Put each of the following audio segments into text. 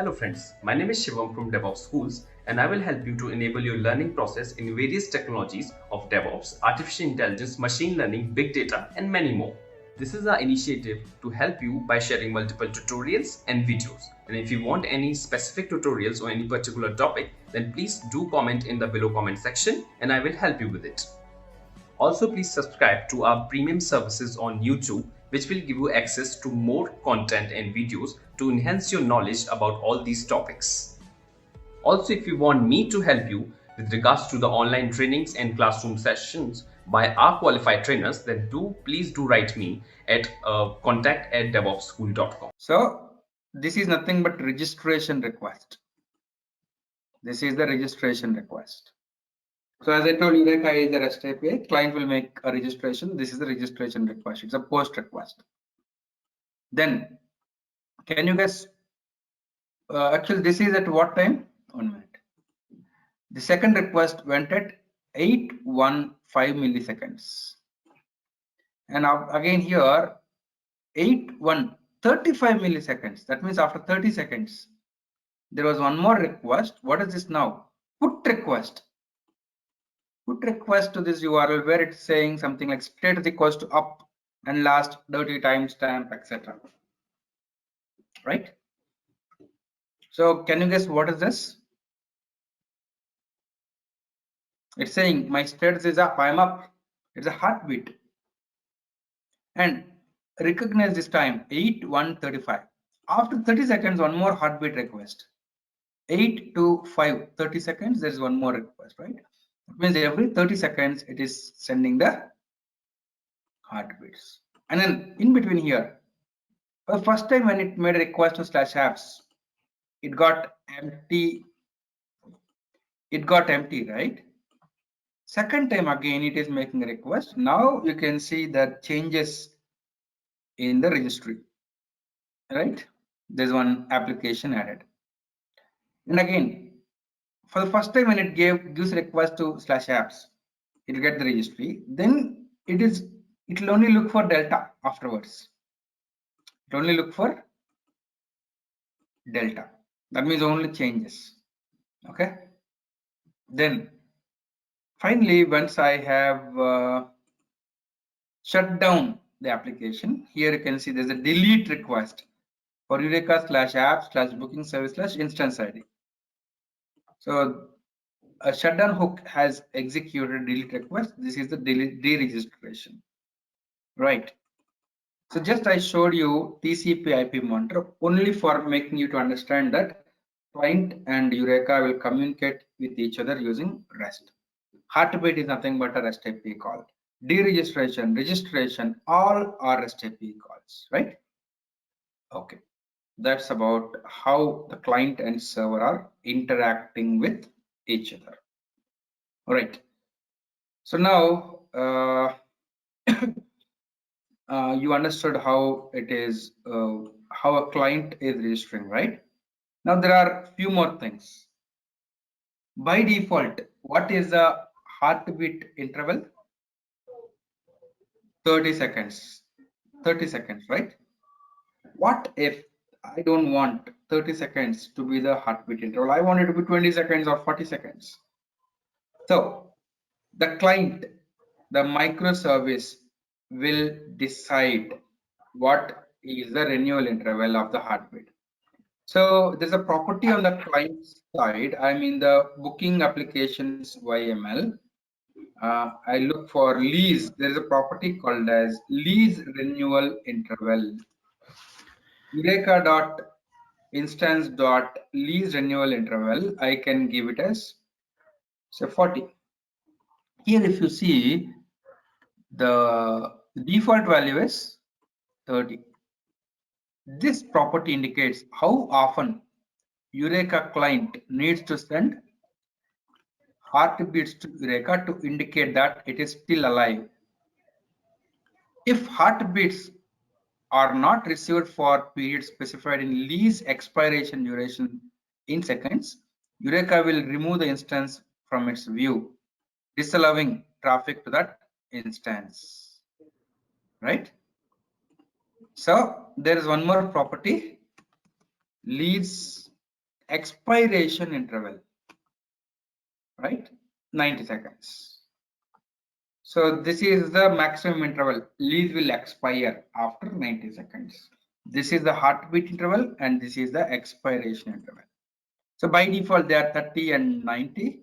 Hello friends, my name is Shivam from DevOps Schools and I will help you to enable your learning process in various technologies of DevOps, artificial intelligence, machine learning, big data and many more. This is our initiative to help you by sharing multiple tutorials and videos. And if you want any specific tutorials on any particular topic, then please do comment in the below comment section and I will help you with it. Also, please subscribe to our premium services on YouTube, which will give you access to more content and videos to enhance your knowledge about all these topics. Also, if you want me to help you with regards to the online trainings and classroom sessions by our qualified trainers, then please do write me at contact@devopsschool.com. So this is nothing but registration request. This is the registration request. So as I told you, Eureka is the REST API. Client will make a registration. This is the registration request. It's a post request. Then, can you guess? Actually, this is at what time? 1 minute. The second request went at 815 milliseconds. And again here, 35 milliseconds. That means after 30 seconds, there was one more request. What is this now? Put request. Put request to this URL where it's saying something like state is equals to up and last dirty timestamp, etc. Right? So can you guess what is this? It's saying my status is up, I'm up. It's a heartbeat. And recognize this time 8:1:35. After 30 seconds, one more heartbeat request. 8 to 5, 30 seconds, there is one more request, right? That means every 30 seconds it is sending the heartbeats. And then in between here, for the first time when it made a request to /apps, it got empty. It got empty, right? Second time again it is making a request. Now you can see the changes in the registry, right? There's one application added. And again, for the first time when it gives request to /apps, it will get the registry. Then it will only look for delta afterwards. It only look for delta. That means only changes. Okay. Then finally, once I have shut down the application, here you can see there's a delete request for Eureka /app/booking service/instance ID. So a shutdown hook has executed delete request. This is the deregistration, right? So just I showed you TCP/IP monitor only for making you to understand that client and Eureka will communicate with each other using REST. Heartbeat is nothing but a REST API call. Deregistration, registration, all are REST API calls, right? Okay, that's about how the client and server are interacting with each other. All right. So now you understood how it is, how a client is registering, right? Now there are few more things. By default, what is the heartbeat interval? 30 seconds. 30 seconds, right? What if I don't want 30 seconds to be the heartbeat interval? I want it to be 20 seconds or 40 seconds. So the client, the microservice will decide what is the renewal interval of the heartbeat. So there's a property on the client side. I'm in the booking applications YML. I look for lease. There is a property called as lease renewal interval. Eureka.instance.lease renewal interval. I can give it as say 40. Here, if you see, the default value is 30. This property indicates how often Eureka client needs to send heartbeats to Eureka to indicate that it is still alive. If heartbeats are not received for periods specified in lease expiration duration in seconds, Eureka will remove the instance from its view, disallowing traffic to that instance, right? So there is one more property, lease expiration interval, right? 90 seconds. So this is the maximum interval. Lease will expire after 90 seconds. This is the heartbeat interval and this is the expiration interval. So by default, they are 30 and 90.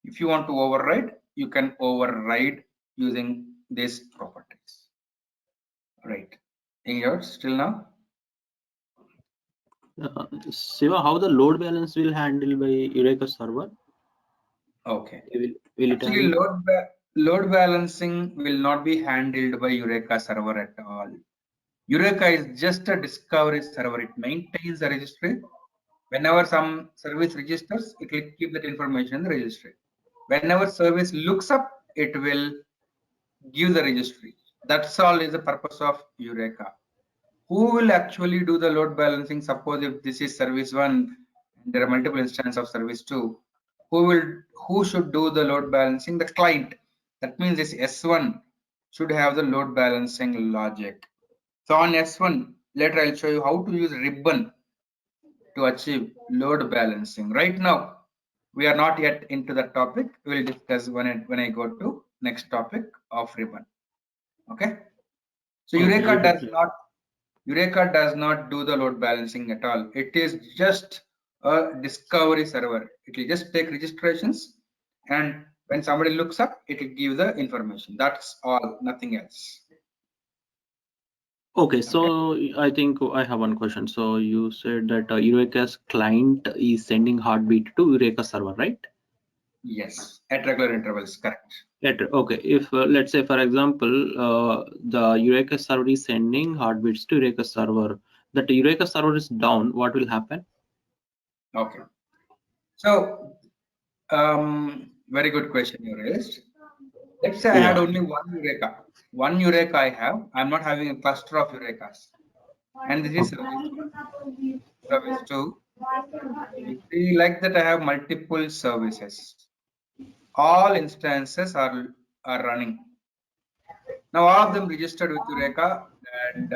If you want to override, you can override using these properties. Right. Any doubts still now? Siva, how the load balance will handle by Eureka server? Okay. Will it Actually, load balancing will not be handled by Eureka server at all. Eureka is just a discovery server. It maintains the registry. Whenever some service registers, it will keep that information in the registry. Whenever service looks up, it will give the registry. That's all is the purpose of Eureka. Who will actually do the load balancing? Suppose if this is service 1, there are multiple instances of service 2. Who should do the load balancing? The client. That means this S1 should have the load balancing logic. So on S1, later I'll show you how to use ribbon to achieve load balancing. Right now, we are not yet into the topic. We will discuss when I go to next topic of ribbon. Okay. So Eureka does not do the load balancing at all. It is just a discovery server. It will just take registrations, and when somebody looks up, it will give the information. That's all, nothing else. Okay, so I think I have one question. So you said that Eureka's client is sending heartbeat to Eureka server, right? Yes, at regular intervals, correct. Okay, if let's say for example, the Eureka server is sending heartbeats to Eureka server, that Eureka server is down, what will happen? Okay. So, very good question you raised. Let's say I had only one Eureka. One Eureka I have. I'm not having a cluster of Eurekas. And this is service 2. If we like that, I have multiple services. All instances are running. Now all of them registered with Eureka, and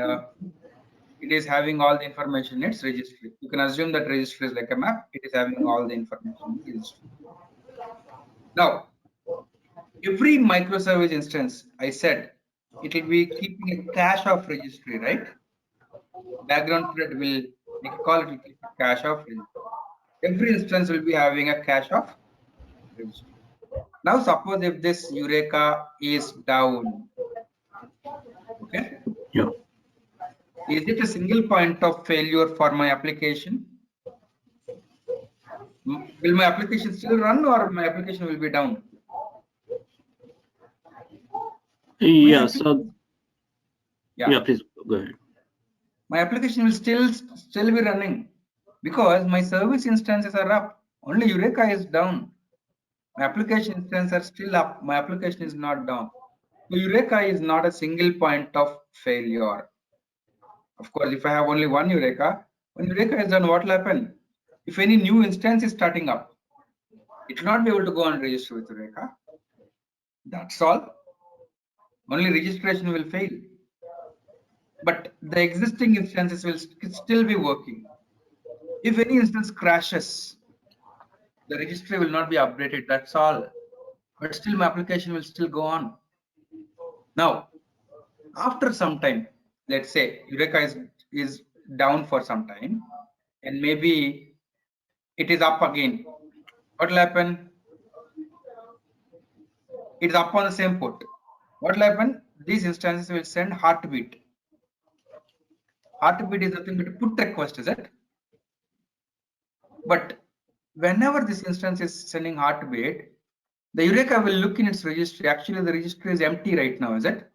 it is having all the information in its registry. You can assume that registry is like a map. It is having all the information in the registry. Now, every microservice instance, I said, it will be keeping a cache of registry, right? Background thread will make a call, it will keep a cache of registry. Every instance will be having a cache of registry. Now, suppose if this Eureka is down, okay? Yeah. Is it a single point of failure for my application? Will my application still run, or my application will be down? Yeah, so yeah, please go ahead. My application will still be running because my service instances are up. Only Eureka is down. My application instances are still up. My application is not down. So Eureka is not a single point of failure. Of course, if I have only one Eureka, when Eureka is done, what will happen? If any new instance is starting up, it will not be able to go and register with Eureka. That's all. Only registration will fail. But the existing instances will still be working. If any instance crashes, the registry will not be updated. That's all. But still, my application will still go on. Now, after some time, let's say Eureka is down for some time, and maybe it is up again. What will happen? It's up on the same port. What will happen? These instances will send heartbeat. Heartbeat is nothing but a put request, is it? But whenever this instance is sending heartbeat, the Eureka will look in its registry. Actually, the registry is empty right now, is it?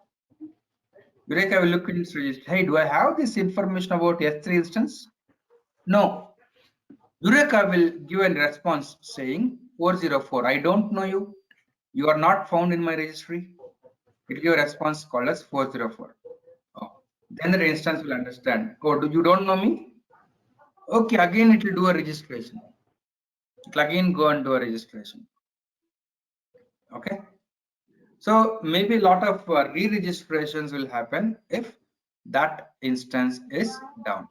Eureka will look in its registry. Hey, do I have this information about S3 instance? No. Eureka will give a response saying 404. I don't know you. You are not found in my registry. It will give a response called as 404. Oh. Then the instance will understand. Oh, you don't know me? Okay, again it will do a registration. It will again go and do a registration. Okay. So maybe a lot of re-registrations will happen if that instance is down.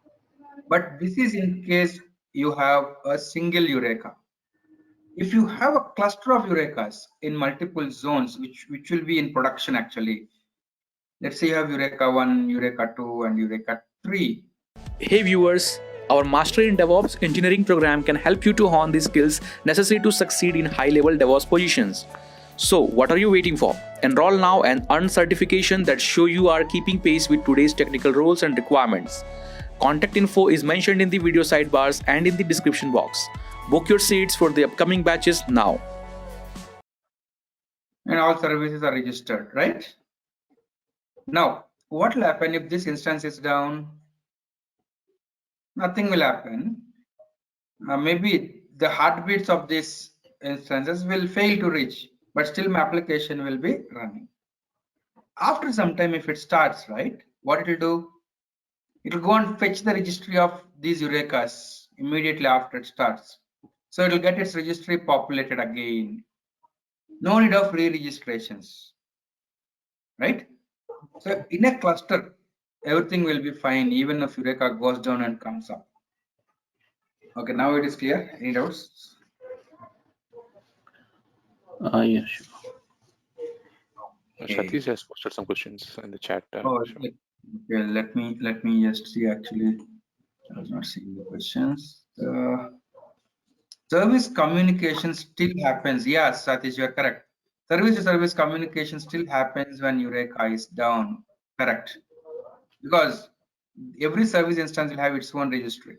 But this is in case you have a single Eureka. If you have a cluster of Eurekas in multiple zones, which will be in production actually, let's say you have Eureka 1, Eureka 2, and Eureka 3. Hey viewers, our Mastery in DevOps engineering program can help you to hone the skills necessary to succeed in high-level DevOps positions. So what are you waiting for? Enroll now and earn certification that show you are keeping pace with today's technical roles and requirements. Contact info is mentioned in the video sidebars and in the description box. Book your seats for the upcoming batches now. And all services are registered, right? Now, what will happen if this instance is down? Nothing will happen. Maybe the heartbeats of these instances will fail to reach, but still my application will be running. After some time, if it starts, right, what it will do? It will go and fetch the registry of these Eurekas immediately after it starts. So it will get its registry populated again. No need of re-registrations, right? So in a cluster, everything will be fine, even if Eureka goes down and comes up. Okay, now it is clear. Any doubts? Yeah, sure. Okay. Satish has posted some questions in the chat. Oh, Sure. okay. Let me just see. Actually, I was not seeing the questions. Service communication still happens. Yes, Satish, you are correct. Service to service communication still happens when Eureka is down. Correct. Because every service instance will have its own registry,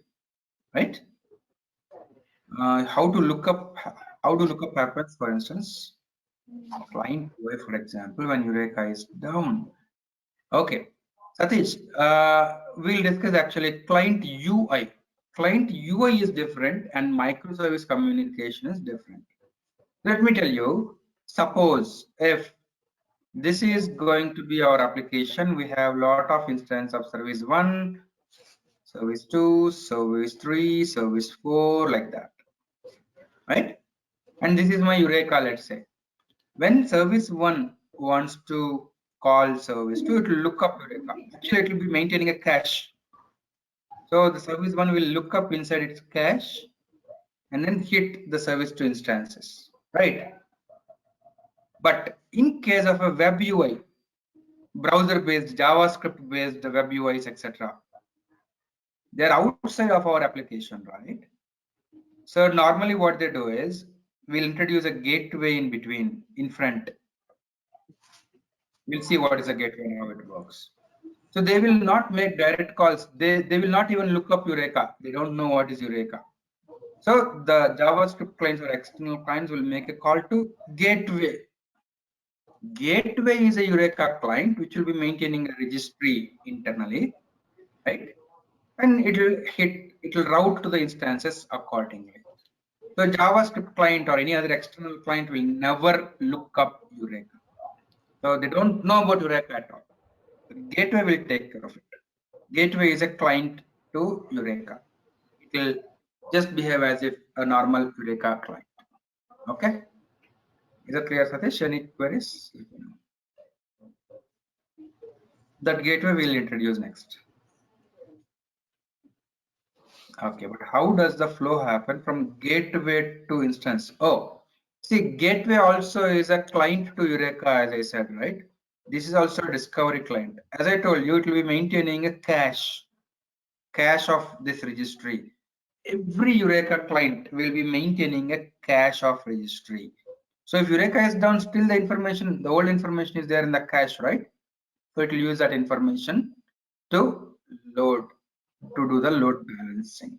right? How to look up happens, for instance, client UI, for example, when Eureka is down. Okay, Satish, we'll discuss actually client UI. Client UI is different and microservice communication is different. Let me tell you, suppose if this is going to be our application, we have a lot of instances of service 1, service 2, service 3, service 4, like that, right? And this is my Eureka, let's say. When service 1 wants to call service 2, it will look up Eureka. Actually, it will be maintaining a cache. So the service 1 will look up inside its cache and then hit the service 2 instances, right? But in case of a web UI, browser-based, JavaScript-based web UIs, etc., they're outside of our application, right? So normally what they do is we'll introduce a gateway in between, in front. We'll see what is a gateway and how it works. So they will not make direct calls. They will not even look up Eureka. They don't know what is Eureka. So the JavaScript clients or external clients will make a call to gateway. Gateway is a Eureka client which will be maintaining a registry internally, right? And it will route to the instances accordingly. So JavaScript client or any other external client will never look up Eureka. So they don't know about Eureka at all. The gateway will take care of it. Gateway is a client to Eureka. It will just behave as if a normal Eureka client. Okay. Is that clear, Satish? Any queries? That gateway we'll introduce next. Okay, but how does the flow happen from gateway to instance? Oh, see, gateway also is a client to Eureka, as I said, right? This is also a discovery client. As I told you, it will be maintaining a cache of this registry. Every Eureka client will be maintaining a cache of registry. So if Eureka is down, still the information, the old information is there in the cache, right? So it will use that information to do the load balancing.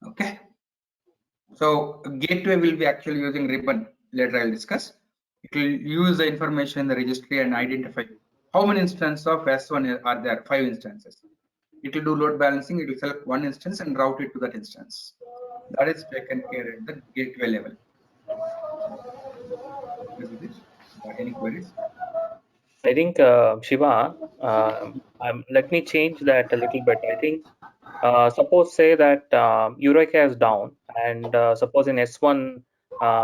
Okay. So gateway will be actually using ribbon. Later I'll discuss. It will use the information in the registry and identify how many instances of S1 are there. 5 instances. It will do load balancing. It will select one instance and route it to that instance. That is taken care at the gateway level. Any queries? I think Shiva, let me change that a little bit. I think suppose say that Eureka is down, and suppose in S1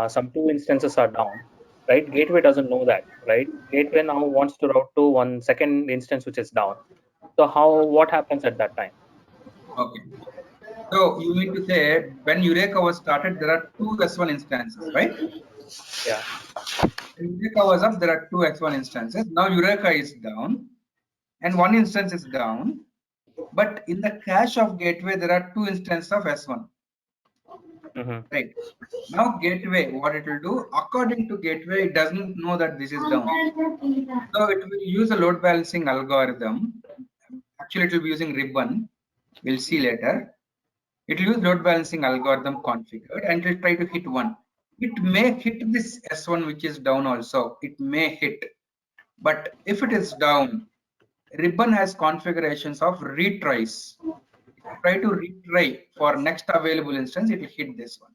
some 2 instances are down, right? Gateway doesn't know that, right? Gateway now wants to route to one second instance which is down. So what happens at that time? Okay. So you mean to say when Eureka was started, there are two S1 instances, right? Yeah. When Eureka was up, there are two S1 instances. Now Eureka is down, and one instance is down. But in the cache of gateway, there are two instances of S1. Right. Now gateway, what it will do, according to gateway, it doesn't know that this is down. So it will use a load balancing algorithm. Actually, it will be using ribbon. We'll see later. It will use load balancing algorithm configured and it will try to hit one. It may hit this S1 which is down also. It may hit. But if it is down, ribbon has configurations of retries. If you try to retry for next available instance, it will hit this one.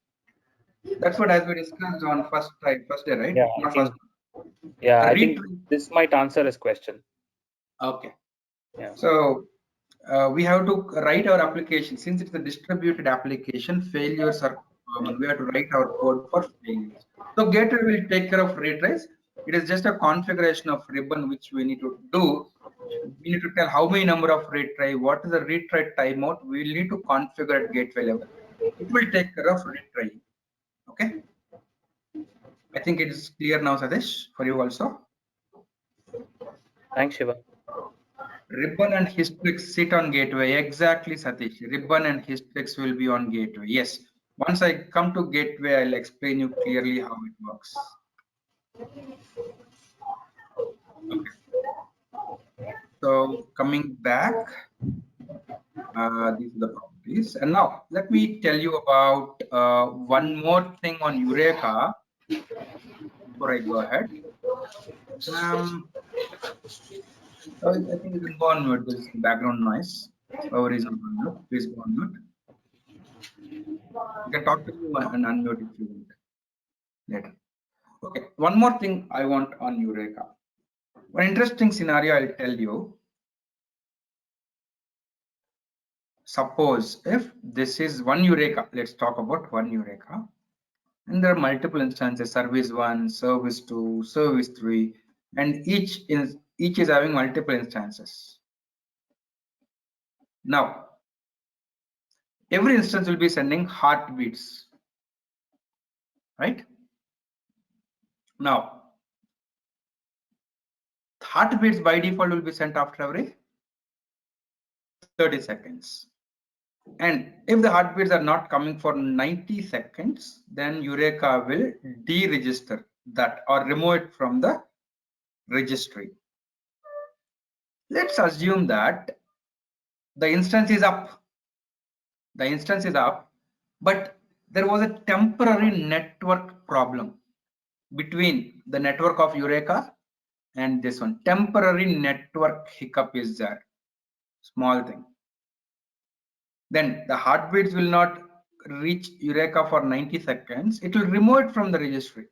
That's what has been discussed on first day, right? Yeah, Not first. I think this might answer his question. Okay. Yeah. So we have to write our application. Since it's a distributed application, failures are common. We have to write our code for failures. So gateway will take care of retries. It is just a configuration of ribbon which we need to do. We need to tell how many number of retry, what is the retry timeout. We will need to configure at gateway level. It will take care of retry. Okay. I think it is clear now, Satish, for you also. Thanks, Shiva. Ribbon and Hystrix sit on gateway. Exactly, Satish. Ribbon and Hystrix will be on gateway. Yes. Once I come to gateway, I'll explain you clearly how it works. Okay. So coming back, these are the properties. And now let me tell you about one more thing on Eureka before I go ahead. I think you can go on mute. There's some background noise. Whoever is on mute, please go on mute. You can talk to me and unmute if you want later. Okay, one more thing I want on Eureka. One interesting scenario I'll tell you. Suppose if this is one Eureka, let's talk about one Eureka. And there are multiple instances, service 1, service 2, service 3, and each is having multiple instances. Now, every instance will be sending heartbeats, right? Now, heartbeats by default will be sent after every 30 seconds. And if the heartbeats are not coming for 90 seconds, then Eureka will deregister that or remove it from the registry. Let's assume that the instance is up. The instance is up, but there was a temporary network problem between the network of Eureka and this one. Temporary network hiccup is there. Small thing. Then the heartbeats will not reach Eureka for 90 seconds. It will remove it from the registry.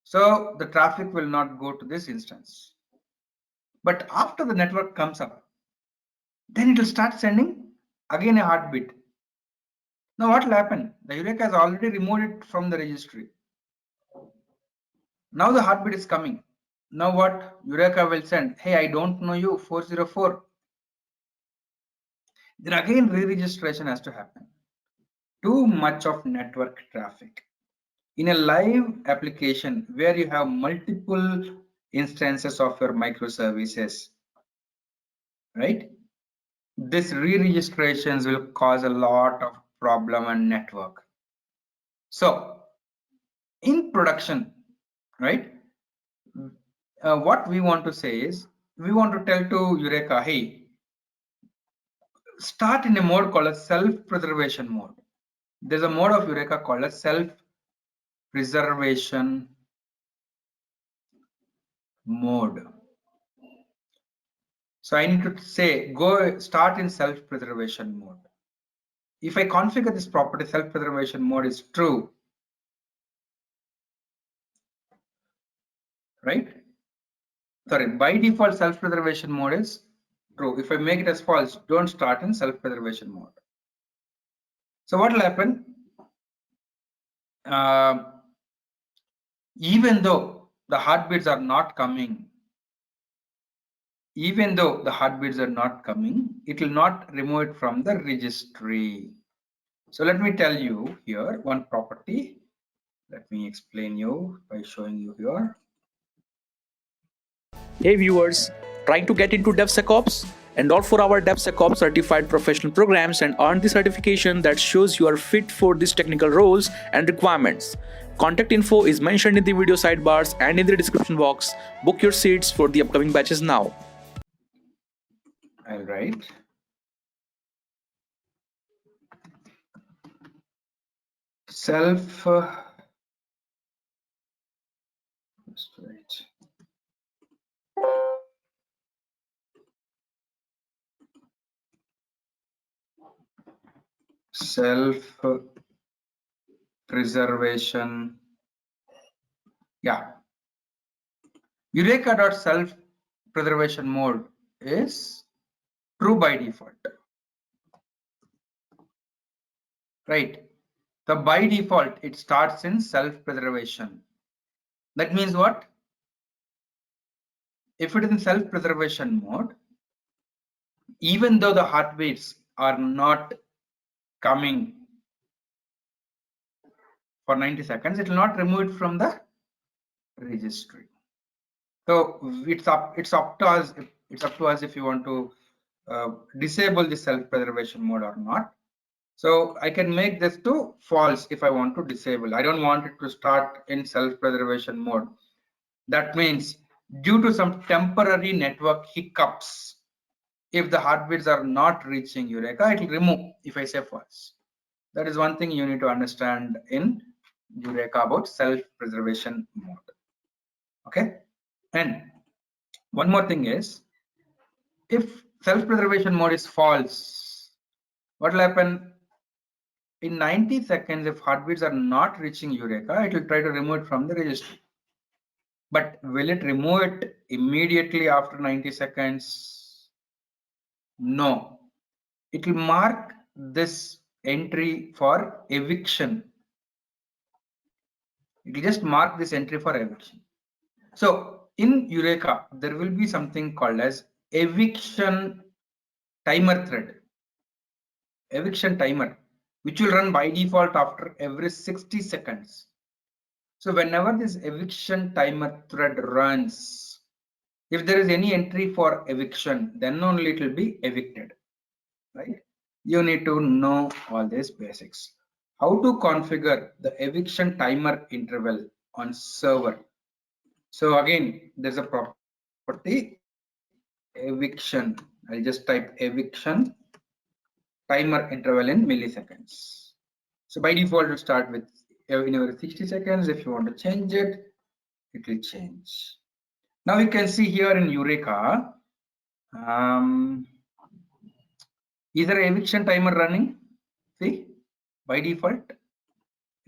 So the traffic will not go to this instance. But after the network comes up, then it will start sending again a heartbeat. Now what will happen? The Eureka has already removed it from the registry. Now the heartbeat is coming. Now what? Eureka will send, hey, I don't know you, 404. Then again re-registration has to happen. Too much of network traffic. In a live application where you have multiple instances of your microservices, right? This re-registrations will cause a lot of problem on network. So in production, right? What we want to say is we want to tell to Eureka, hey, start in a mode called a self-preservation mode. There's a mode of Eureka called a self-preservation mode. So I need to say, go start in self-preservation mode. If I configure this property, self-preservation mode is true, right? Sorry, by default, self-preservation mode is true. If I make it as false, don't start in self-preservation mode. So what will happen? Even though the heartbeats are not coming, even though the heartbeats are not coming, it will not remove it from the registry. So let me tell you here one property. Let me explain you by showing you here. Hey viewers, trying to get into DevSecOps? Enroll for our DevSecOps certified professional programs and earn the certification that shows you are fit for these technical roles and requirements. Contact info is mentioned in the video sidebars and in the description box. Book your seats for the upcoming batches now. I'll write. Self. Just wait. Self-preservation. Yeah. Eureka.self-preservation mode is true by default. Right. So by default, it starts in self-preservation. That means what? If it is in self-preservation mode, even though the heartbeats are not coming for 90 seconds, it will not remove it from the registry. So it's up to us. It's up to us if you want to disable the self-preservation mode or not. So I can make this to false if I want to disable. I don't want it to start in self-preservation mode. That means due to some temporary network hiccups, if the heartbeats are not reaching Eureka, it will remove if I say false. That is one thing you need to understand in Eureka about self-preservation mode. Okay. And one more thing is, if self-preservation mode is false, what will happen? In 90 seconds, if heartbeats are not reaching Eureka, it will try to remove it from the registry. But will it remove it immediately after 90 seconds? No. It will mark this entry for eviction. It will just mark this entry for eviction. So in Eureka, there will be something called as eviction timer thread. Eviction timer, which will run by default after every 60 seconds. So whenever this eviction timer thread runs, if there is any entry for eviction, then only it will be evicted, right? You need to know all these basics. How to configure the eviction timer interval on server. So again, there's a property eviction. I'll just type eviction timer interval in milliseconds. So by default, it start with in every 60 seconds. If you want to change it, it will change. Now you can see here in Eureka, is there an eviction timer running? See, by default,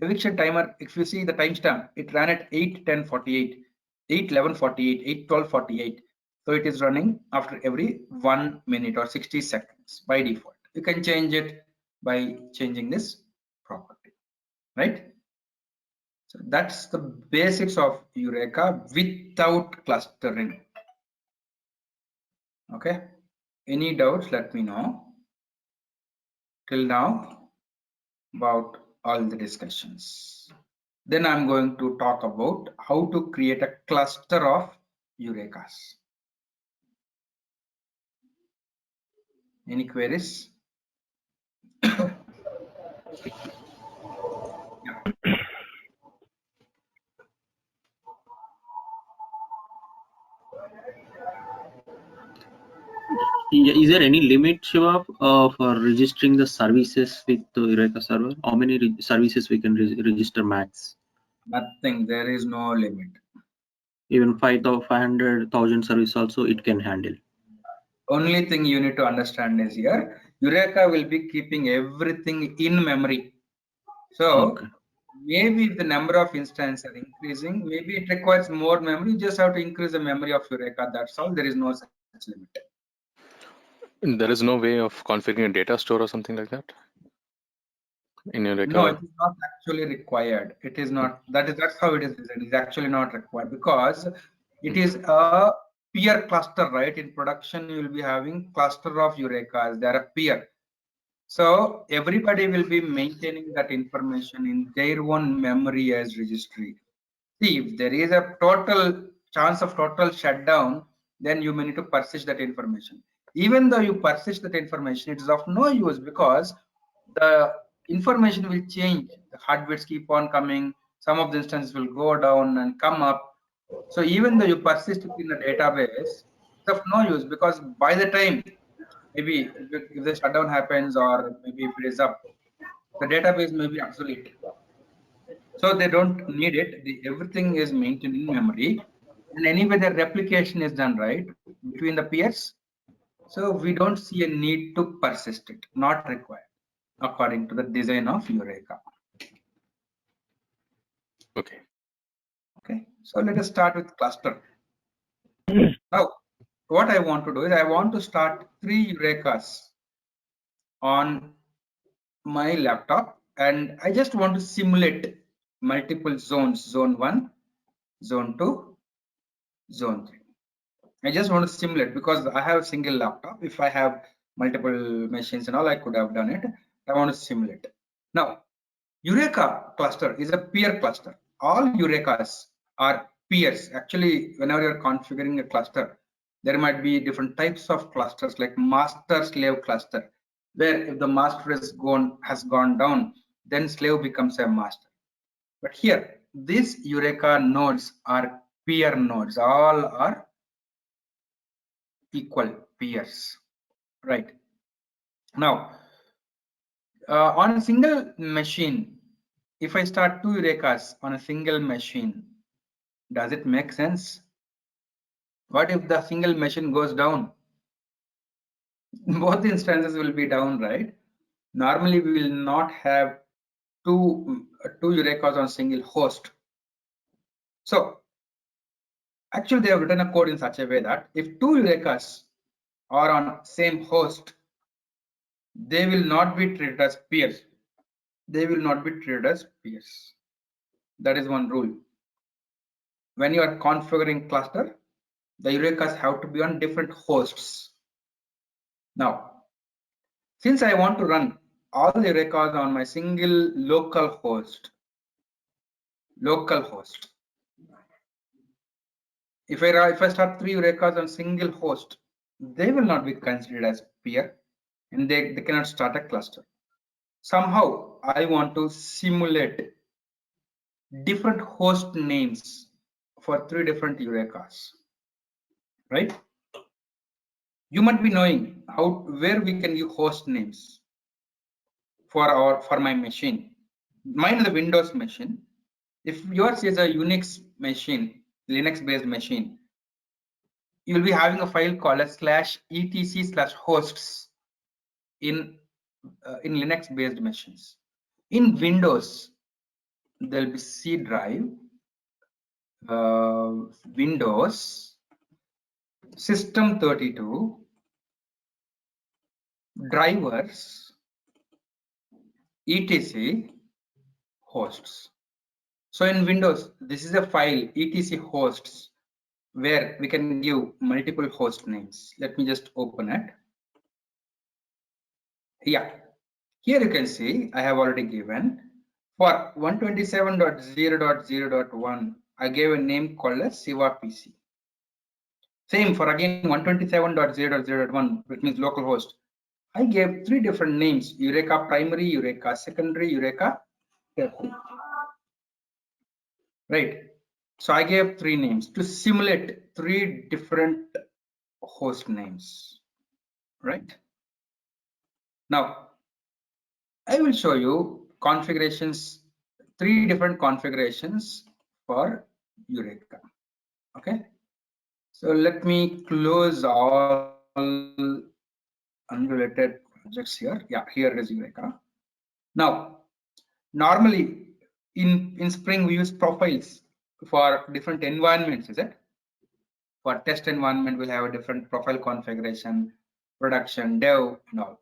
eviction timer, if you see the timestamp, it ran at 8:10:48, 8:11:48, 8:12:48. So it is running after every 1 minute or 60 seconds by default. You can change it by changing this property, right? So that's the basics of Eureka without clustering. Okay. Any doubts? Let me know. Till now, about all the discussions. Then I'm going to talk about how to create a cluster of Eurekas. Any queries? Is there any limit, Shiva, for registering the services with the Eureka server? How many services we can register max? Nothing. There is no limit. Even 500,000 service also it can handle. Only thing you need to understand is here, Eureka will be keeping everything in memory. So Okay. maybe if the number of instances are increasing, maybe it requires more memory. You just have to increase the memory of Eureka. That's all. There is no such limit. There is no way of configuring a data store or something like that in Eureka? No, it is not actually required. It is not. That's how it is. It is actually not required because it is a peer cluster, right? In production, you will be having cluster of Eurekas. They are a peer. So everybody will be maintaining that information in their own memory as registry. See, if there is a total chance of total shutdown, then you may need to persist that information. Even though you persist that information, it is of no use because the information will change. The heartbeats keep on coming. Some of the instances will go down and come up. So even though you persist it in the database, it's of no use because by the time maybe if the shutdown happens or maybe if it is up, the database may be obsolete. So they don't need it. Everything is maintained in memory. And anyway, the replication is done right between the peers. So we don't see a need to persist it, not required, according to the design of Eureka. Okay. Okay, so let us start with cluster. Now, what I want to do is I want to start 3 Eurekas on my laptop, and I just want to simulate multiple zones, zone 1, zone 2, zone 3. I just want to simulate because I have a single laptop. If I have multiple machines and all, I could have done it. I want to simulate. Now, Eureka cluster is a peer cluster. All Eurekas are peers. Actually, whenever you're configuring a cluster, there might be different types of clusters like master slave cluster, where if the master has gone down, then slave becomes a master. But here, these Eureka nodes are peer nodes. All are equal peers, right? Now, on a single machine, if I start 2 Eurekas on a single machine, does it make sense? What if the single machine goes down? Both instances will be down, right? Normally, we will not have two Eurekas on a single host. So, actually, they have written a code in such a way that if 2 Eurekas are on same host, they will not be treated as peers. They will not be treated as peers. That is one rule. When you are configuring cluster, the Eurekas have to be on different hosts. Now, since I want to run all the Eurekas on my single local host, if I start 3 Eurekas on single host, they will not be considered as peer and they cannot start a cluster. Somehow I want to simulate different host names for 3 different Eurekas, right? You might be knowing where we can use host names for my machine. Mine is a Windows machine. If yours is a Unix machine, Linux based machine, you will be having a file called as /etc/hosts in Linux based machines. In Windows, there will be C drive, Windows, System32, drivers, etc, hosts. So in Windows, this is a file etc hosts where we can give multiple host names. Let me just open it. Yeah, here you can see I have already given for 127.0.0.1, I gave a name called as Siva PC. Same for again 127.0.0.1, which means localhost. I gave 3 different names: Eureka primary, Eureka secondary, Eureka tertiary. Right. So I gave 3 names to simulate 3 different host names. Right. Now, I will show you configurations, 3 different configurations for Eureka. Okay. So let me close all unrelated projects here. Yeah, here is Eureka. Now, normally in Spring we use profiles for different environments, is it? For test environment, we'll have a different profile configuration, production, dev, and all.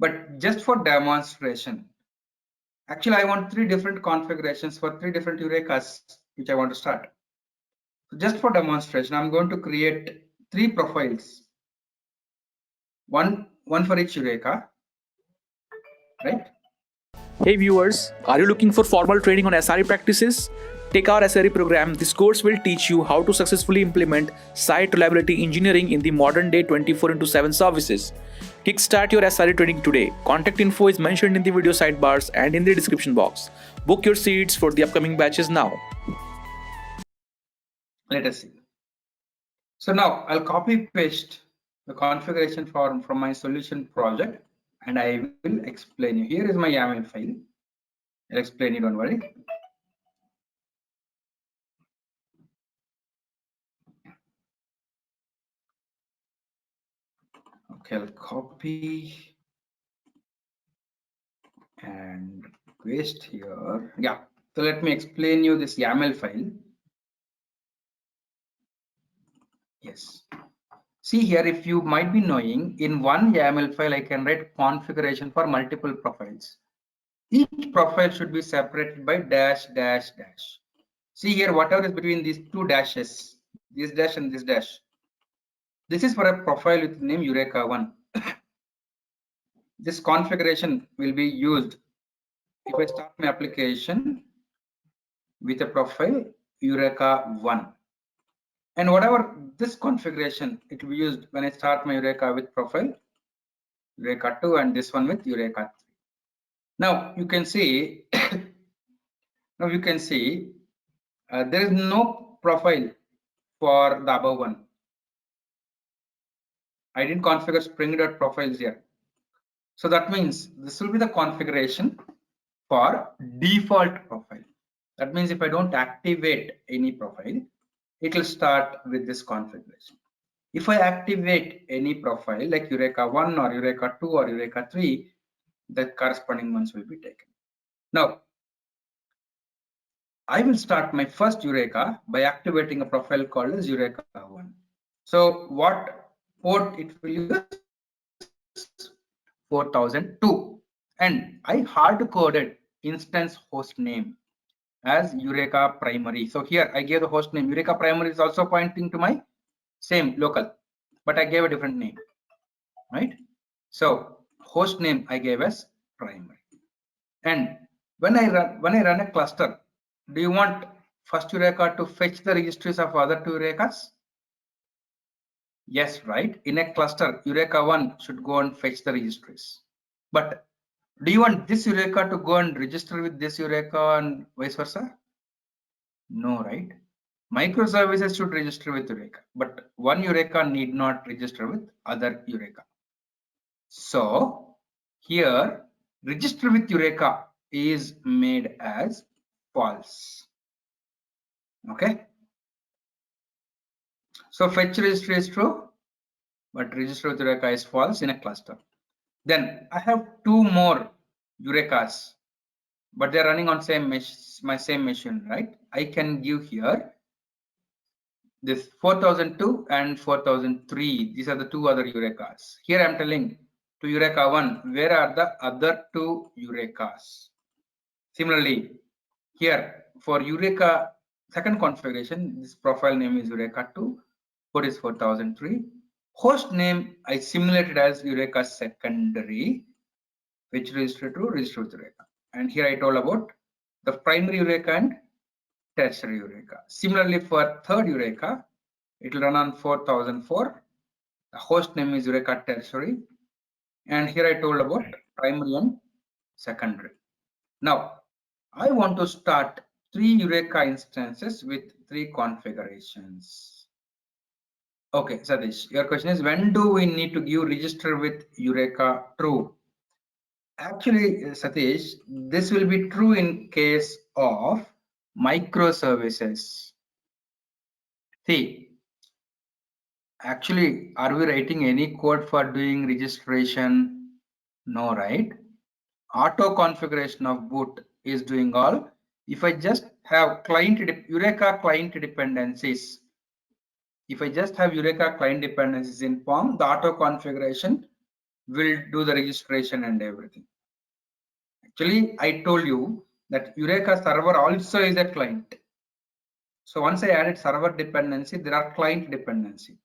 But just for demonstration, actually I want 3 different configurations for 3 different Eurekas which I want to start. So just for demonstration, I'm going to create 3 profiles. One for each Eureka, right? Hey viewers, are you looking for formal training on SRE practices? Take our SRE program. This course will teach you how to successfully implement site reliability engineering in the modern day 24/7 services. Kickstart your SRE training today. Contact info is mentioned in the video sidebars and in the description box. Book your seats for the upcoming batches now. Let us see. So now I'll copy paste the configuration form from my solution project and I will explain you. Here is my YAML file. I'll explain you, don't worry. Okay, I'll copy and paste here. Yeah, so let me explain you this YAML file. Yes. See here, if you might be knowing, in one YAML file, I can write configuration for multiple profiles. Each profile should be separated by dash, dash, dash. See here, whatever is between these 2 dashes, this dash and this dash. This is for a profile with name Eureka 1. This configuration will be used if I start my application with a profile Eureka 1. And whatever this configuration, it will be used when I start my Eureka with profile Eureka 2 and this one with Eureka 3. Now you can see, there is no profile for the above one. I didn't configure spring.profiles here. So that means this will be the configuration for default profile. That means if I don't activate any profile, it will start with this configuration. If I activate any profile like Eureka 1 or Eureka 2 or Eureka 3, the corresponding ones will be taken. Now, I will start my first Eureka by activating a profile called as Eureka 1. So what port it will use? 4002. And I hard coded instance host name as Eureka primary. So here I gave the host name. Eureka primary is also pointing to my same local, but I gave a different name, right? So host name I gave as primary. And when I run a cluster, do you want first Eureka to fetch the registries of other 2 Eurekas? Yes, right? In a cluster, Eureka 1 should go and fetch the registries. But do you want this Eureka to go and register with this Eureka and vice versa? No, right? Microservices should register with Eureka, but one Eureka need not register with other Eureka. So here, register with Eureka is made as false. Okay. So fetch registry is true, but register with Eureka is false in a cluster. Then I have 2 more Eurekas, but they're running on my same machine, right? I can give here this 4002 and 4003. These are the 2 other Eurekas. Here I'm telling to Eureka 1, where are the other 2 Eurekas? Similarly, here for Eureka second configuration, this profile name is Eureka 2, port is 4003. Host name I simulated as Eureka secondary, which register to register with Eureka. And here I told about the primary Eureka and tertiary Eureka. Similarly, for third Eureka, it will run on 4004. The host name is Eureka tertiary. And here I told about primary and secondary. Now, I want to start 3 Eureka instances with 3 configurations. Okay, Satish, your question is, when do we need to give register with Eureka true? Actually, Satish, this will be true in case of microservices. See, actually, are we writing any code for doing registration? No, right? Auto configuration of boot is doing all. If I just have Eureka client dependencies, if I just have Eureka client dependencies in POM, the auto configuration will do the registration and everything. Actually, I told you that Eureka server also is a client. So once I added server dependency, there are client dependency.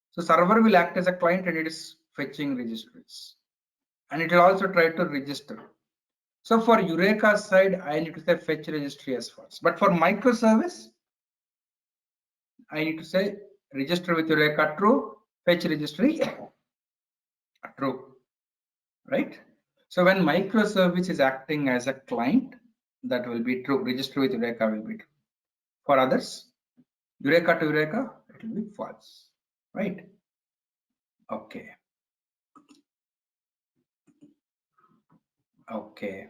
So server will act as a client and it is fetching registries. And it will also try to register. So for Eureka side, I need to say fetch registry as first. But for microservice, I need to say register with Eureka true, fetch registry true, right? So when microservice is acting as a client, that will be true. Register with Eureka will be true. For others, Eureka to Eureka, it will be false, right? Okay. Okay.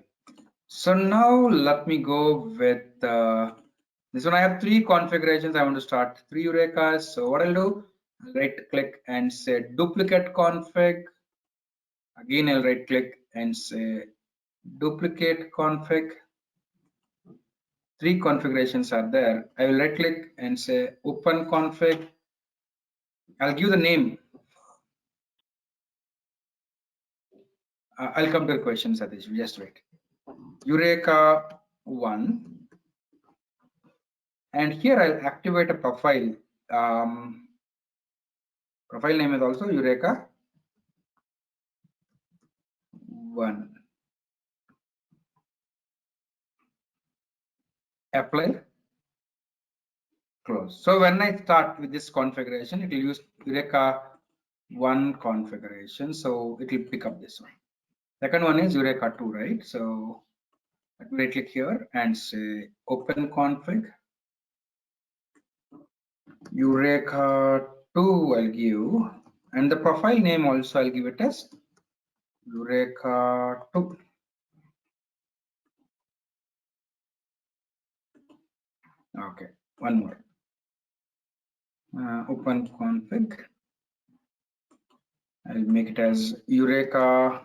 So now let me go with this one. I have 3 configurations. I want to start 3 Eurekas. So what I'll do, I'll right click and say duplicate config. Again, I'll right click and say duplicate config. 3 configurations are there. I will right click and say open config. I'll give the name. I'll come to the question, Satish. Just wait. Eureka 1. And here I'll activate a profile. Profile name is also Eureka 1. Apply, close. So when I start with this configuration, it will use Eureka 1 configuration. So it will pick up this one. Second one is Eureka 2, right? So let me right click here and say open config. Eureka 2 I'll give, and the profile name also I'll give it as Eureka 2. Okay, one more. Open config. I'll make it as Eureka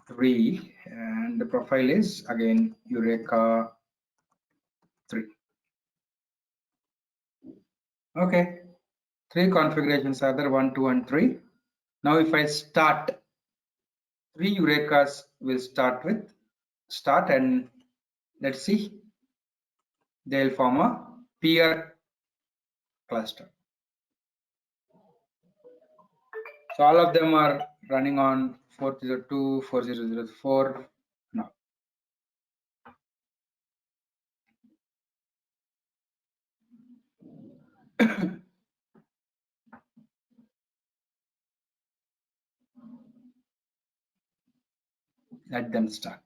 3, and the profile is again Eureka 3. Okay, 3 configurations are there, 1, 2, and 3. Now if I start, 3 Eurekas will start with start, and let's see, they'll form a peer cluster. So all of them are running on 4002, 4004 now. Let them start.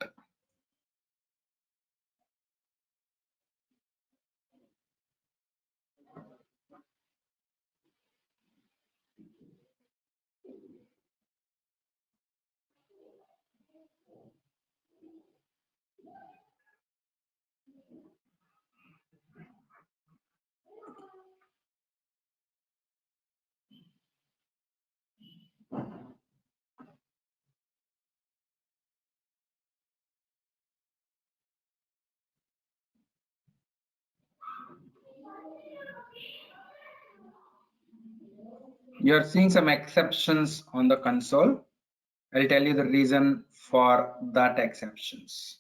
You are seeing some exceptions on the console. I'll tell you the reason for that exceptions.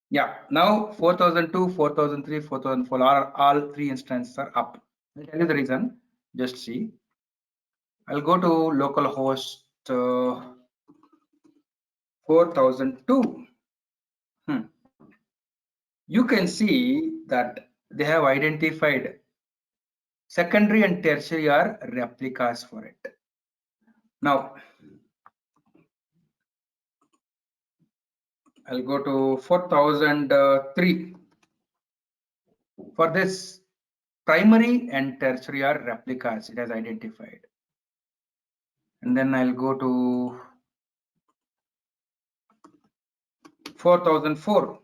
Yeah, now 4002, 4003, 4004 are all 3 instances are up. I'll tell you the reason. Just see. I'll go to localhost 4002. You can see that they have identified secondary and tertiary are replicas for it. Now, I'll go to 4003. For this, primary and tertiary are replicas, it has identified. And then I'll go to 4004.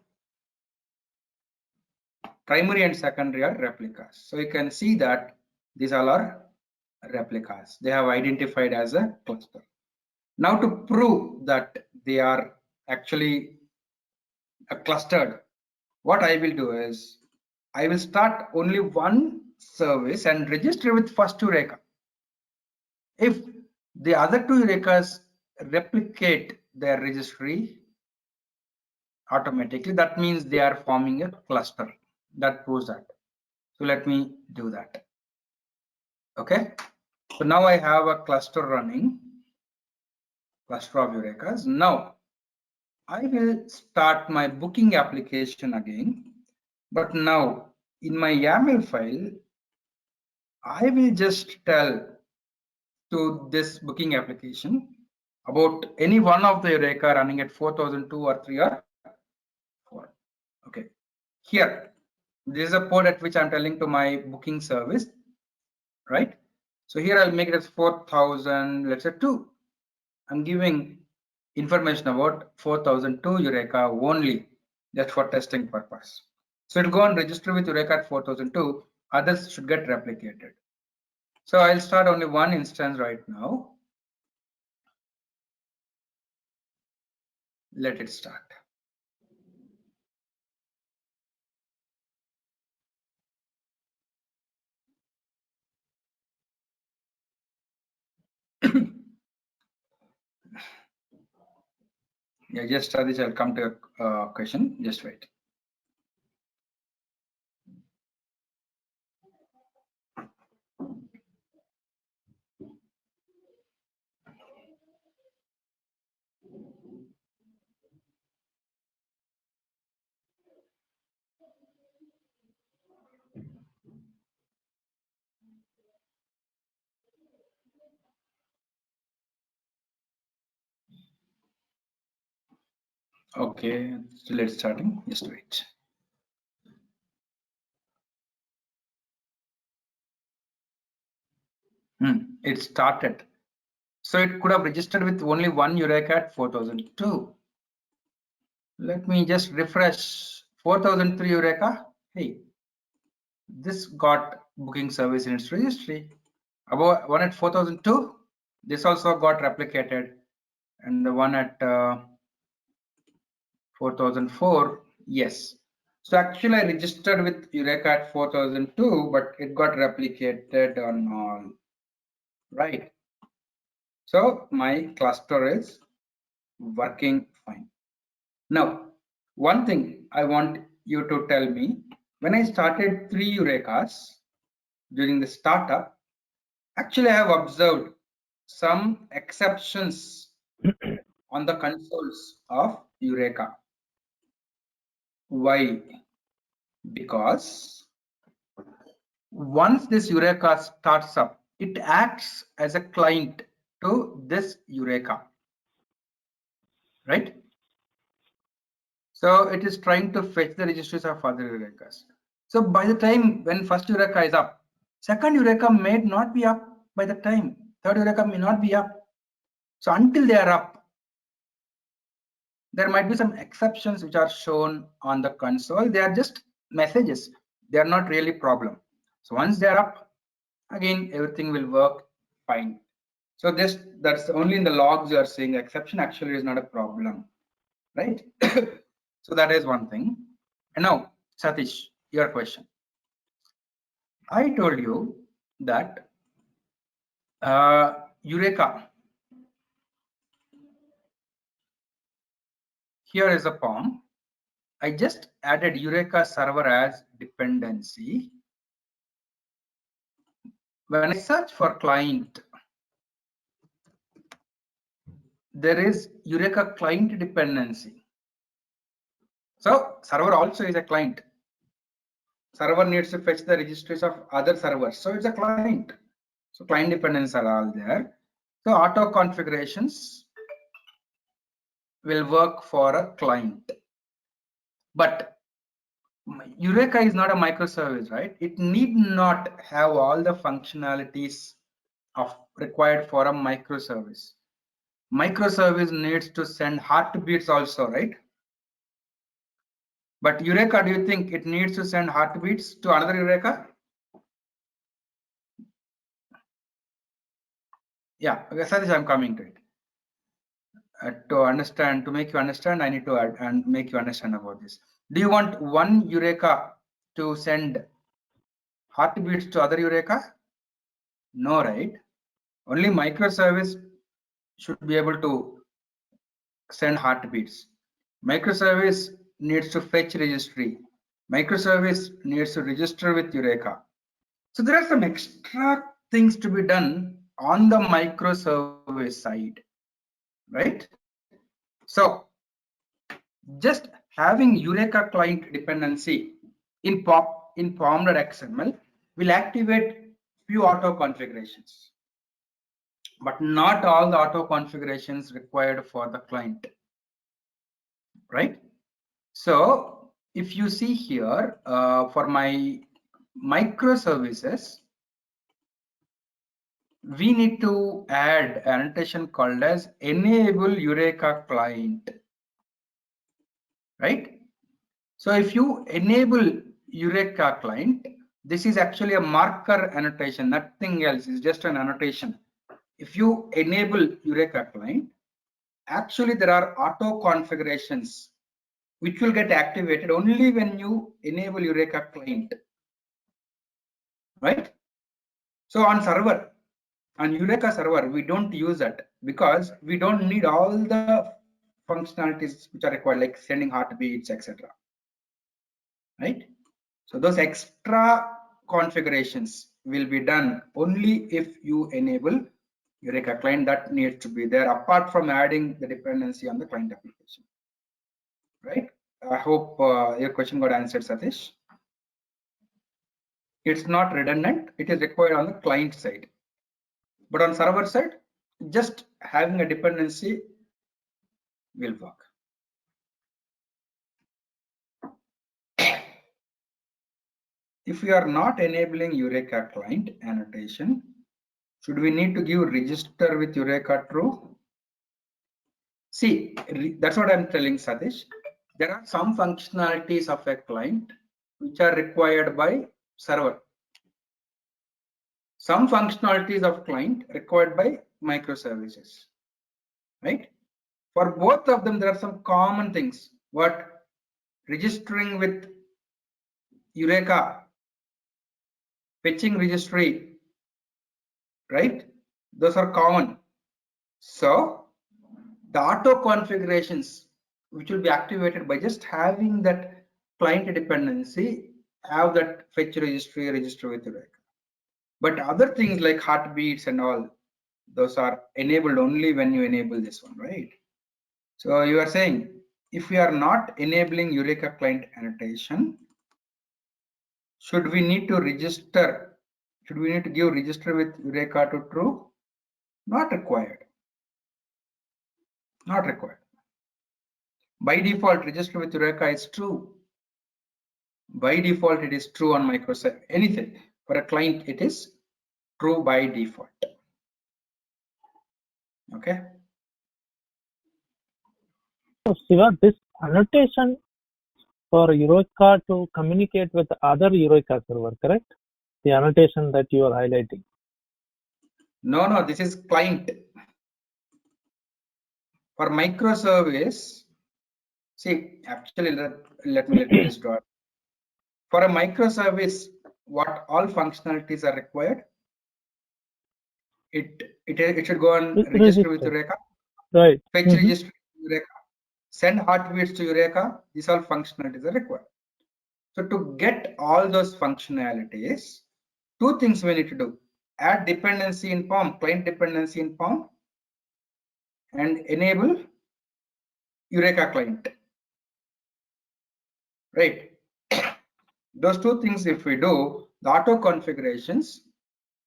Primary and secondary are replicas. So you can see that these all are replicas. They have identified as a cluster. Now to prove that they are actually clustered, what I will do is I will start only one service and register with first Eureka. If the other 2 Eurekas replicate their registry, automatically. That means they are forming a cluster. That proves that. So let me do that. Okay. So now I have a cluster running, cluster of Eurekas. Now I will start my booking application again. But now in my YAML file, I will just tell to this booking application about any one of the Eureka running at 4002 or 3 or 4. Okay. Here, this is a port at which I'm telling to my booking service, right? So here I'll make it as 4000, let's say 2. I'm giving information about 4002 Eureka only, just for testing purpose. So it'll go and register with Eureka at 4002. Others should get replicated. So I'll start only one instance right now. Let it start. Yeah, just this. I'll come to a question. Just wait. Okay, so let's starting. Just wait. It started. So it could have registered with only one Eureka at 4002. Let me just refresh 4003 Eureka. Hey, this got booking service in its registry. About one at 4002, this also got replicated, and the one at 4004, yes. So actually I registered with Eureka at 4002, but it got replicated on all, right? So my cluster is working fine. Now, one thing I want you to tell me, when I started 3 Eurekas during the startup, actually I have observed some exceptions on the consoles of Eureka. Why? Because once this Eureka starts up, it acts as a client to this Eureka, right? So it is trying to fetch the registries of other Eurekas. So by the time when first Eureka is up, second Eureka may not be up by the time, third Eureka may not be up. So until they are up, there might be some exceptions which are shown on the console. They are just messages. They are not really problem. So once they are up, again, everything will work fine. So that's only in the logs you are seeing. The exception actually is not a problem, right? So that is one thing. And now, Satish, your question. I told you that Eureka, here is a POM. I just added Eureka server as dependency. When I search for client, there is Eureka client dependency. So server also is a client. Server needs to fetch the registries of other servers. So it's a client. So client dependencies are all there. So auto configurations will work for a client. But Eureka is not a microservice, right? It need not have all the functionalities of required for a microservice. Microservice needs to send heartbeats also, right? But Eureka, do you think it needs to send heartbeats to another Eureka? Yeah, okay, Satish, I'm coming to it. To make you understand, I need to add and make you understand about this. Do you want one Eureka to send heartbeats to other Eureka? No, right? Only microservice should be able to send heartbeats. Microservice needs to fetch registry. Microservice needs to register with Eureka. So there are some extra things to be done on the microservice side, right? So just having Eureka client dependency in pom.xml will activate few auto configurations, but not all the auto configurations required for the client, right? So if you see here, for my microservices, we need to add annotation called as enable Eureka client, right? So if you enable Eureka client, this is actually a marker annotation, nothing else, is just an annotation. If you enable Eureka client, actually there are auto configurations which will get activated only when you enable Eureka client, right? So on server, on Eureka server, we don't use that because we don't need all the functionalities which are required, like sending heartbeats, etc. Right? So those extra configurations will be done only if you enable Eureka client. That needs to be there apart from adding the dependency on the client application. Right? I hope your question got answered, Satish. It's not redundant. It is required on the client side. But on server side, just having a dependency will work. If we are not enabling Eureka client annotation, should we need to give register with Eureka true? See, that's what I'm telling Satish. There are some functionalities of a client which are required by server. Some functionalities of client required by microservices, right? For both of them, there are some common things. What? Registering with Eureka, fetching registry, right? Those are common. So the auto configurations which will be activated by just having that client dependency have that fetch registry, register with Eureka. But other things like heartbeats and all, those are enabled only when you enable this one, right? So you are saying if we are not enabling Eureka client annotation, should we need to register? Should we need to give register with Eureka to true? Not required. Not required. By default, register with Eureka is true. By default, it is true on microservice. Anything for a client, it is true by default. Okay. So Shiva, this annotation for Eureka to communicate with other Eureka server, correct? The annotation that you are highlighting. No, this is client. For microservice, see, actually, let me just draw. For a microservice, what all functionalities are required? It should go and register with Eureka. Right. Fetch register with Eureka. Send heartbeats to Eureka. These all functionalities are required. So to get all those functionalities, two things we need to do: add dependency in POM, client dependency in POM, and enable Eureka client. Right. Those two things, if we do, the auto configurations,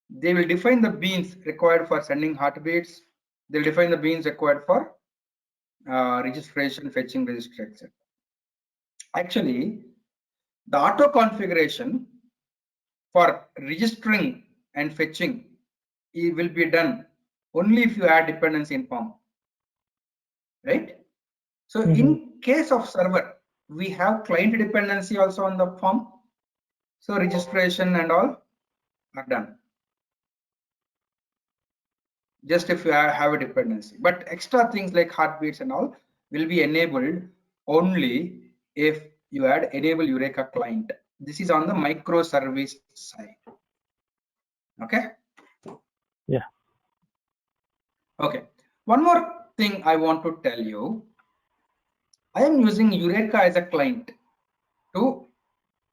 they will define the beans required for sending heartbeats. They'll define the beans required for registration, fetching, register, etc. Actually, the auto configuration for registering and fetching, it will be done only if you add dependency in POM, right? So in case of server, we have client dependency also on the POM. So registration and all are done. Just if you have a dependency, but extra things like heartbeats and all will be enabled only if you add enable Eureka client. This is on the microservice side. Okay. Yeah. Okay. One more thing I want to tell you. I am using Eureka as a client to,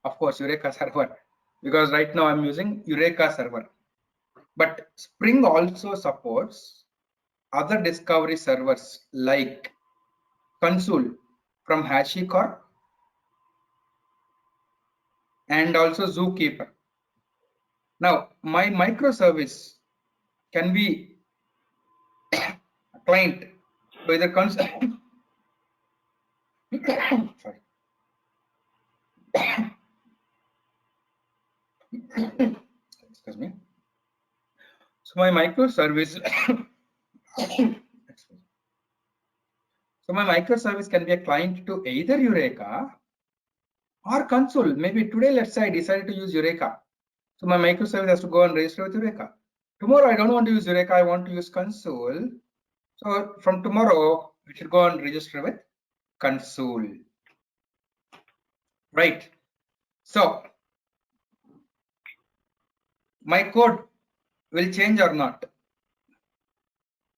of course, Eureka server, because right now I'm using Eureka server. But Spring also supports other discovery servers like Consul from HashiCorp and also Zookeeper. Now, my microservice can be a client to either Consul. Sorry. Excuse me. So my microservice can be a client to either Eureka or Consul. Maybe today, let's say I decided to use Eureka. So my microservice has to go and register with Eureka. Tomorrow, I don't want to use Eureka, I want to use Consul. So from tomorrow, it should go and register with Consul. Right. So my code will change or not?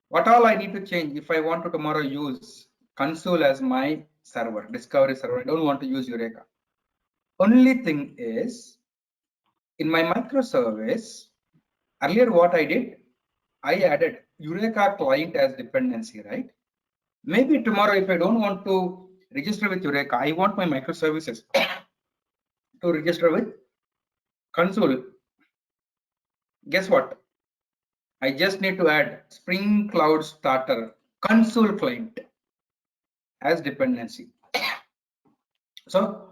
What all I need to change if I want to tomorrow use Consul as my server, discovery server? I don't want to use Eureka. Only thing is, in my microservice, earlier what I did, I added Eureka client as dependency, right? Maybe tomorrow, if I don't want to register with Eureka, I want my microservices to register with Consul. Guess what? I just need to add Spring Cloud Starter Consul client as dependency. So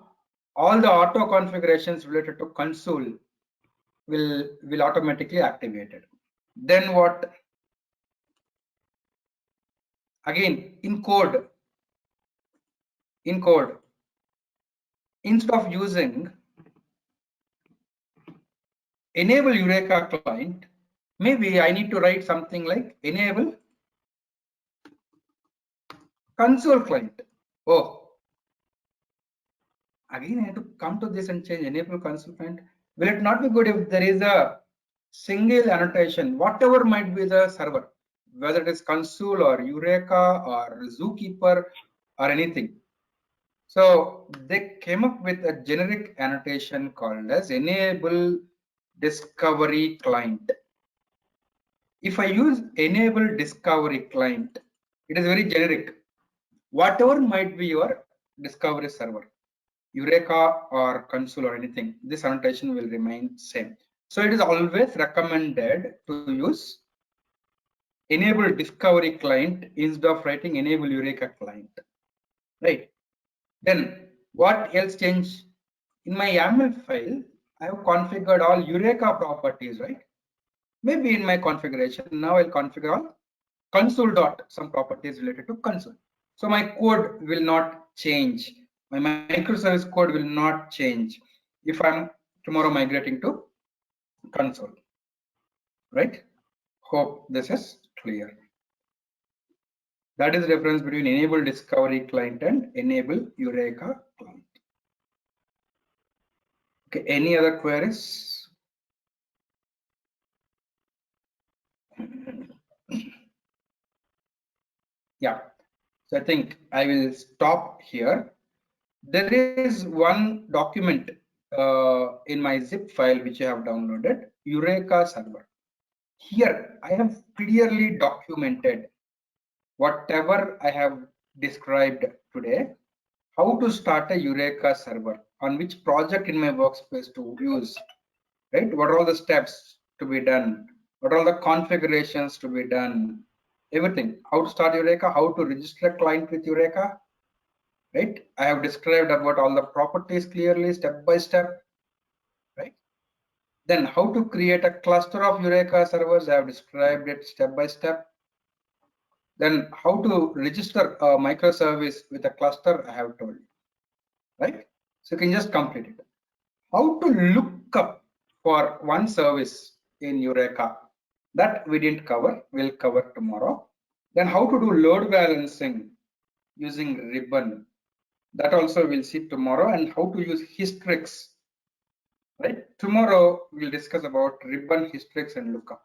all the auto configurations related to Consul will automatically activated. Then what? Again, in code, instead of using enable Eureka client, maybe I need to write something like enable Consul client. Oh, again I have to come to this and change enable Consul client. Will it not be good if there is a single annotation, whatever might be the server, whether it is Consul or Eureka or Zookeeper or anything? So they came up with a generic annotation called as enable discovery client. If I use enable discovery client, it is very generic. Whatever might be your discovery server, Eureka or Consul or anything, this annotation will remain same. So it is always recommended to use enable discovery client instead of writing enable Eureka client, right? Then what else changed? In my YAML file, I have configured all Eureka properties, right? Maybe in my configuration, now I'll configure all Consul dot some properties related to Consul. So my code will not change. My microservice code will not change if I'm tomorrow migrating to Consul, right? Hope this is clear. That is the difference between enable discovery client and enable Eureka client. Okay, any other queries? Yeah, so I think I will stop here. There is one document in my zip file which I have downloaded, Eureka server. Here I have clearly documented whatever I have described today, how to start a Eureka server, on which project in my workspace to use, right? What are all the steps to be done? What are all the configurations to be done? Everything, how to start Eureka, how to register a client with Eureka, right? I have described about all the properties clearly, step by step, right? Then how to create a cluster of Eureka servers, I have described it step by step. Then how to register a microservice with a cluster, I have told you, right? So you can just complete it. How to look up for one service in Eureka, that we didn't cover, we'll cover tomorrow. Then how to do load balancing using Ribbon, that also we'll see tomorrow, and how to use Hystrix, right? Tomorrow we'll discuss about Ribbon, Hystrix and lookup.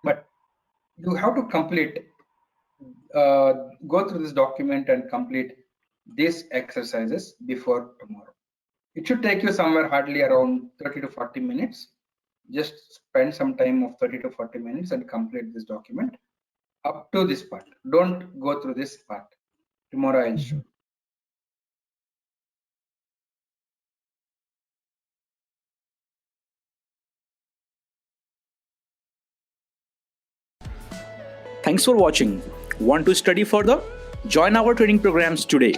But you have to complete, go through this document and complete these exercises before tomorrow. It should take you somewhere hardly around 30 to 40 minutes. Just spend some time of 30 to 40 minutes and complete this document up to this part. Don't go through this part. Tomorrow I'll show. Thanks for watching. Want to study further? Join our training programs today.